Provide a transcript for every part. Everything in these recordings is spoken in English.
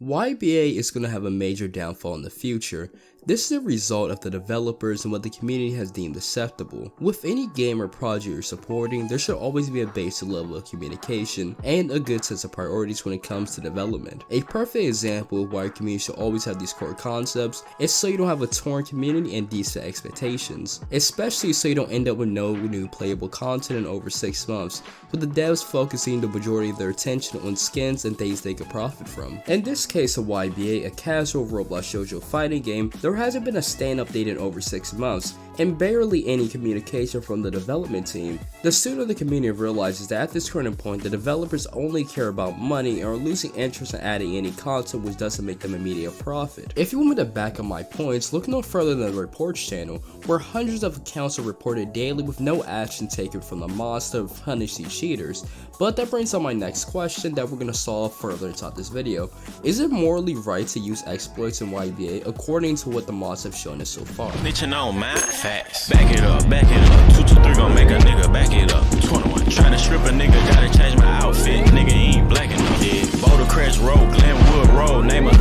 YBA is going to have a major downfall in the future. This is a result of the developers and what the community has deemed acceptable. With any game or project you're supporting, there should always be a basic level of communication and a good sense of priorities when it comes to development. A perfect example of why your community should always have these core concepts is so you don't have a torn community and decent expectations, especially so you don't end up with no new playable content in over 6 months, with the devs focusing the majority of their attention on skins and things they could profit from. In this case of YBA, a casual Roblox shoujo fighting game, there hasn't been a stand update in over 6 months, and barely any communication from the development team. The sooner the community realizes that at this current point the developers only care about money and are losing interest in adding any content which doesn't make them immediate profit. If you want me to back up my points, look no further than the reports channel, where hundreds of accounts are reported daily with no action taken from the mods to punish these cheaters. But that brings on my next question that we're going to solve further inside this video. Is it morally right to use exploits in YBA according to what the mods have shown us so far? Bitchin' on my facts. Back it up, back it up. 223 gon' make a nigga back it up. 21 tryna strip a nigga, gotta change my outfit. Nigga ain't black enough. Yeah. Boulder Crest Road, Glenwood Road, name a.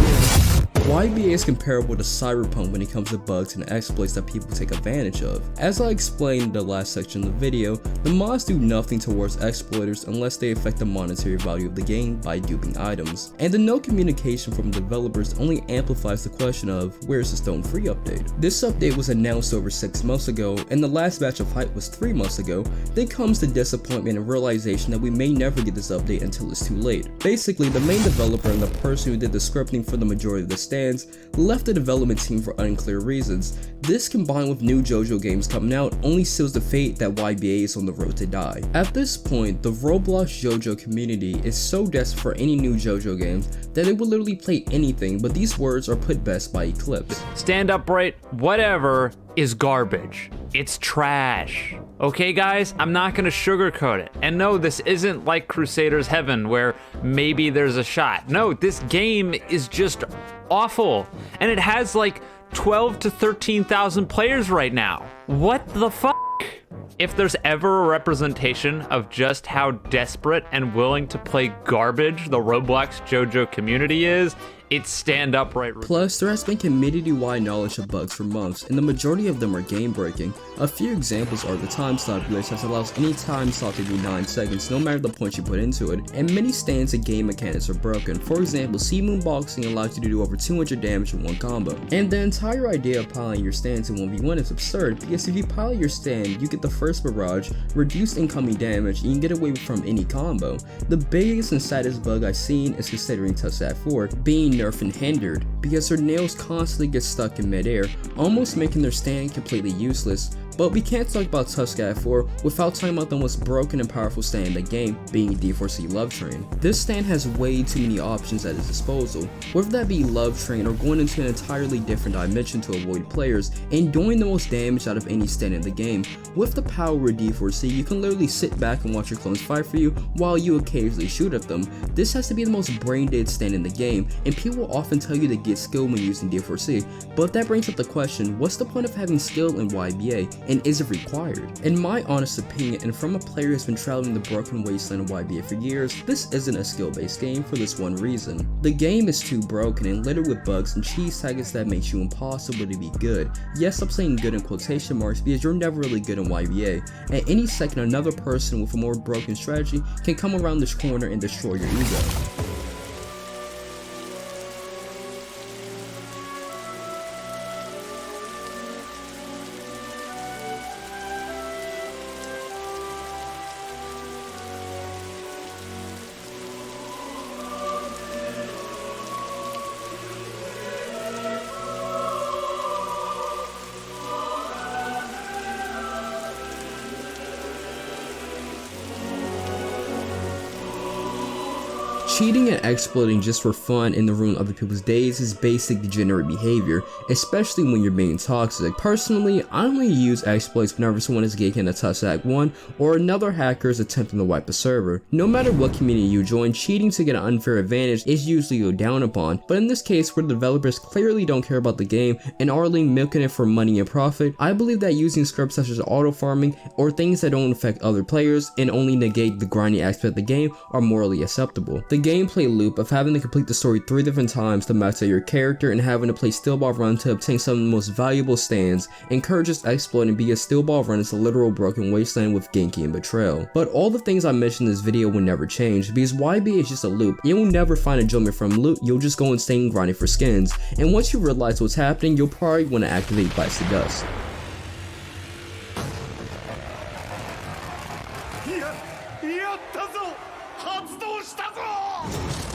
YBA is comparable to Cyberpunk when it comes to bugs and exploits that people take advantage of. As I explained in the last section of the video, the mods do nothing towards exploiters unless they affect the monetary value of the game by duping items. And the no communication from developers only amplifies the question of where's the Stone Free update. This update was announced over 6 months ago, and the last batch of hype was 3 months ago. Then comes the disappointment and realization that we may never get this update until it's too late. Basically, the main developer and the person who did the scripting for the majority of the stands left the development team for unclear reasons. This, combined with new JoJo games coming out, only seals the fate that YBA is on the road to die. At this point, the Roblox JoJo community is so desperate for any new JoJo games that they will literally play anything, but these words are put best by Eclipse. Stand Upright, whatever, is garbage. It's trash. Okay guys, I'm not gonna sugarcoat it. And no, this isn't like Crusader's Heaven where maybe there's a shot. No, this game is just awful. And it has like 12 to 13,000 players right now. What the fuck? If there's ever a representation of just how desperate and willing to play garbage the Roblox JoJo community is, it's Stand Upright. Plus, there has been community-wide knowledge of bugs for months, and the majority of them are game-breaking. A few examples are the time slot glitch that allows any time slot to be 9 seconds no matter the points you put into it, and many stands and game mechanics are broken. For example, C-Moon boxing allows you to do over 200 damage in one combo. And the entire idea of piling your stands in 1v1 is absurd, because if you pile your stand, you get the first barrage, reduce incoming damage, and you get away from any combo. The biggest and saddest bug I've seen is considering Tussac 4 being nerfed and hindered, because their nails constantly get stuck in midair, almost making their stand completely useless. But we can't talk about Tussac 4 without talking about the most broken and powerful stand in the game, being D4C Love Train. This stand has way too many options at its disposal, whether that be Love Train or going into an entirely different dimension to avoid players and doing the most damage out of any stand in the game. With the power of D4C, you can literally sit back and watch your clones fight for you while you occasionally shoot at them. This has to be the most brain dead stand in the game, and people will often tell you to get skill when using D4C, but that brings up the question, what's the point of having skill in YBA? And is it required? In my honest opinion, and from a player who's been traveling the broken wasteland of YBA for years, this isn't a skill-based game for this one reason. The game is too broken and littered with bugs and cheese taggers that makes you impossible to be good. Yes, I'm saying good in quotation marks because you're never really good in YBA. At any second, another person with a more broken strategy can come around this corner and destroy your ego. Cheating and exploiting just for fun and to ruin other people's days is basic degenerate behavior, especially when you're being toxic. Personally, I only use exploits whenever someone is ganking a Tussac 1 or another hacker is attempting to wipe a server. No matter what community you join, cheating to get an unfair advantage is usually looked down upon, but in this case where the developers clearly don't care about the game and are only milking it for money and profit, I believe that using scripts such as auto farming or things that don't affect other players and only negate the grinding aspect of the game are morally acceptable. The gameplay loop of having to complete the story 3 different times to max out your character and having to play steel ball run to obtain some of the most valuable stands encourages exploiting because steel ball run is a literal broken wasteland with ganking and betrayal. But all the things I mentioned in this video will never change because YB is just a loop. You'll never find enjoyment from loot, you'll just go insane grinding for skins, and once you realize what's happening, you'll probably want to activate Bites to Dust. やったぞ発動したぞ